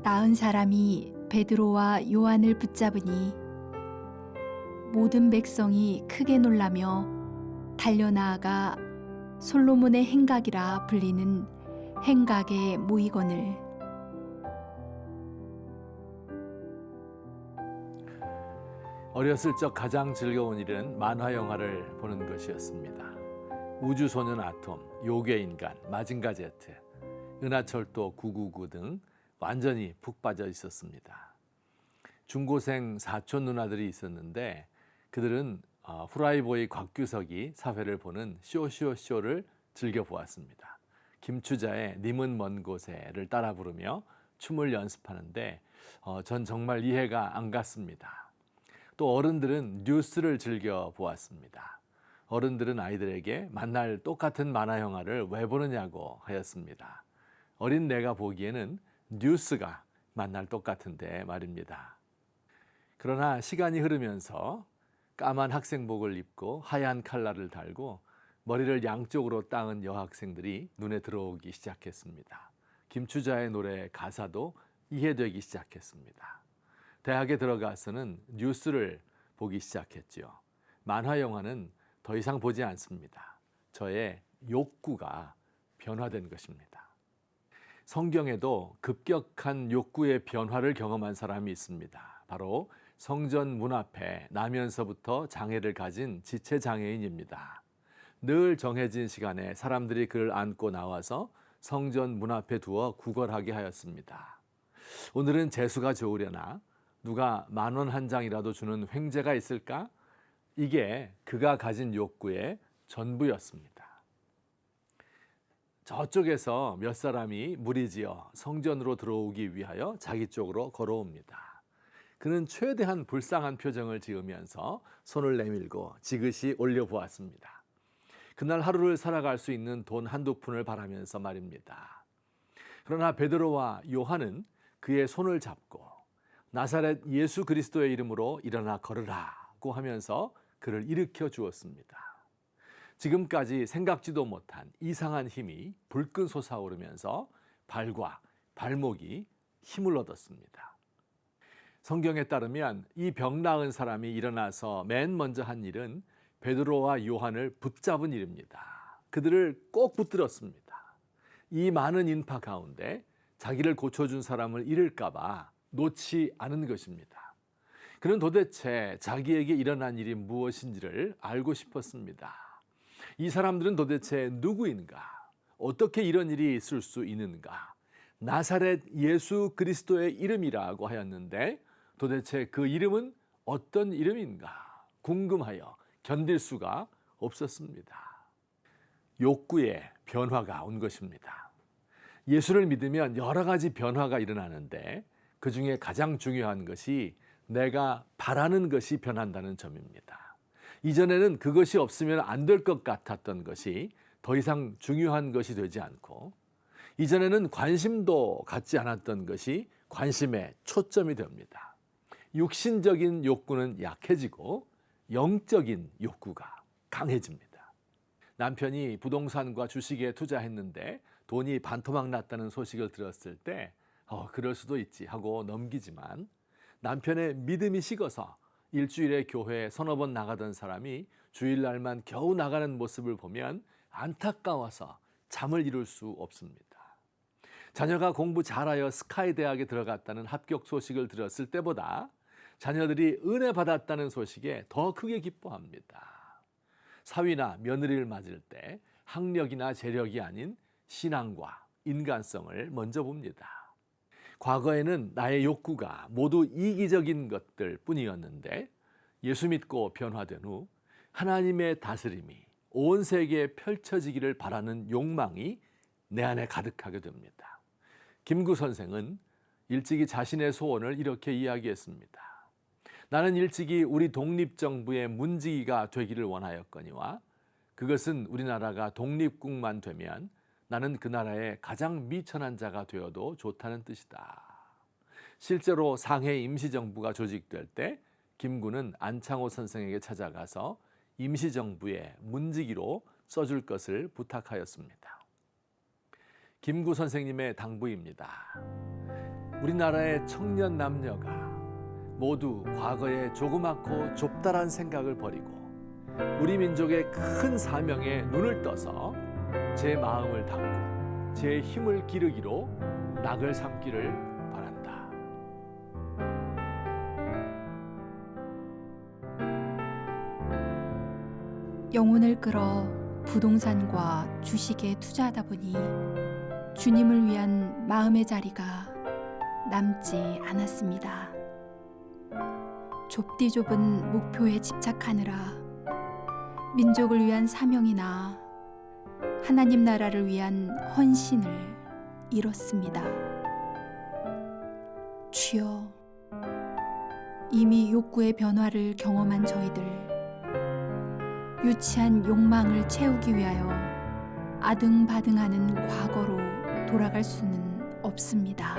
나은 사람이 베드로와 요한을 붙잡으니 모든 백성이 크게 놀라며 달려나아가 솔로몬의 행각이라 불리는 행각에 모이거늘. 어렸을 적 가장 즐거운 일은 만화 영화를 보는 것이었습니다. 우주소년 아톰, 요괴인간, 마징가 제트, 은하철도 999 등 완전히 푹 빠져 있었습니다. 중고생 사촌 누나들이 있었는데 그들은 후라이보이 곽규석이 사회를 보는 쇼쇼쇼를 즐겨보았습니다. 김추자의 님은 먼 곳에를 따라 부르며 춤을 연습하는데 전 정말 이해가 안 갔습니다. 또 어른들은 뉴스를 즐겨보았습니다. 어른들은 아이들에게 만날 똑같은 만화 영화를 왜 보느냐고 하였습니다. 어린 내가 보기에는 뉴스가 만날 똑같은데 말입니다. 그러나 시간이 흐르면서 까만 학생복을 입고 하얀 칼라를 달고 머리를 양쪽으로 따은 여학생들이 눈에 들어오기 시작했습니다. 김추자의 노래 가사도 이해되기 시작했습니다. 대학에 들어가서는 뉴스를 보기 시작했죠. 만화 영화는 더 이상 보지 않습니다. 저의 욕구가 변화된 것입니다. 성경에도 급격한 욕구의 변화를 경험한 사람이 있습니다. 바로 성전 문 앞에 나면서부터 장애를 가진 지체장애인입니다. 늘 정해진 시간에 사람들이 그를 안고 나와서 성전 문 앞에 두어 구걸하게 하였습니다. 오늘은 재수가 좋으려나 누가 10,000원 한 장이라도 주는 횡재가 있을까? 이게 그가 가진 욕구의 전부였습니다. 저쪽에서 몇 사람이 무리지어 성전으로 들어오기 위하여 자기 쪽으로 걸어옵니다. 그는 최대한 불쌍한 표정을 지으면서 손을 내밀고 지그시 올려보았습니다. 그날 하루를 살아갈 수 있는 돈 한두 푼을 바라면서 말입니다. 그러나 베드로와 요한은 그의 손을 잡고 나사렛 예수 그리스도의 이름으로 일어나 걸으라고 하면서 그를 일으켜 주었습니다. 지금까지 생각지도 못한 이상한 힘이 불끈 솟아오르면서 발과 발목이 힘을 얻었습니다. 성경에 따르면 이 병 나은 사람이 일어나서 맨 먼저 한 일은 베드로와 요한을 붙잡은 일입니다. 그들을 꼭 붙들었습니다. 이 많은 인파 가운데 자기를 고쳐준 사람을 잃을까 봐 놓지 않은 것입니다. 그는 도대체 자기에게 일어난 일이 무엇인지를 알고 싶었습니다. 이 사람들은 도대체 누구인가? 어떻게 이런 일이 있을 수 있는가? 나사렛 예수 그리스도의 이름이라고 하였는데 도대체 그 이름은 어떤 이름인가? 궁금하여 견딜 수가 없었습니다. 욕구의 변화가 온 것입니다. 예수를 믿으면 여러 가지 변화가 일어나는데 그 중에 가장 중요한 것이 내가 바라는 것이 변한다는 점입니다. 이전에는 그것이 없으면 안 될 것 같았던 것이 더 이상 중요한 것이 되지 않고 이전에는 관심도 갖지 않았던 것이 관심의 초점이 됩니다. 육신적인 욕구는 약해지고 영적인 욕구가 강해집니다. 남편이 부동산과 주식에 투자했는데 돈이 반토막 났다는 소식을 들었을 때 그럴 수도 있지 하고 넘기지만 남편의 믿음이 식어서 일주일에 교회에 서너 번 나가던 사람이 주일날만 겨우 나가는 모습을 보면 안타까워서 잠을 이룰 수 없습니다. 자녀가 공부 잘하여 스카이 대학에 들어갔다는 합격 소식을 들었을 때보다 자녀들이 은혜 받았다는 소식에 더 크게 기뻐합니다. 사위나 며느리를 맞을 때 학력이나 재력이 아닌 신앙과 인간성을 먼저 봅니다. 과거에는 나의 욕구가 모두 이기적인 것들 뿐이었는데 예수 믿고 변화된 후 하나님의 다스림이 온 세계에 펼쳐지기를 바라는 욕망이 내 안에 가득하게 됩니다. 김구 선생은 일찍이 자신의 소원을 이렇게 이야기했습니다. 나는 일찍이 우리 독립정부의 문지기가 되기를 원하였거니와 그것은 우리나라가 독립국만 되면 나는 그 나라의 가장 미천한 자가 되어도 좋다는 뜻이다. 실제로 상해 임시정부가 조직될 때 김구는 안창호 선생에게 찾아가서 임시정부의 문지기로 써줄 것을 부탁하였습니다. 김구 선생님의 당부입니다. 우리나라의 청년 남녀가 모두 과거의 조그맣고 좁다란 생각을 버리고 우리 민족의 큰 사명에 눈을 떠서 제 마음을 담고 제 힘을 기르기로 낙을 삼기를 바란다. 영혼을 끌어 부동산과 주식에 투자하다 보니 주님을 위한 마음의 자리가 남지 않았습니다. 좁디 좁은 목표에 집착하느라 민족을 위한 사명이나 하나님 나라를 위한 헌신을 잃었습니다. 주여, 이미 욕구의 변화를 경험한 저희들, 유치한 욕망을 채우기 위하여 아등바등하는 과거로 돌아갈 수는 없습니다.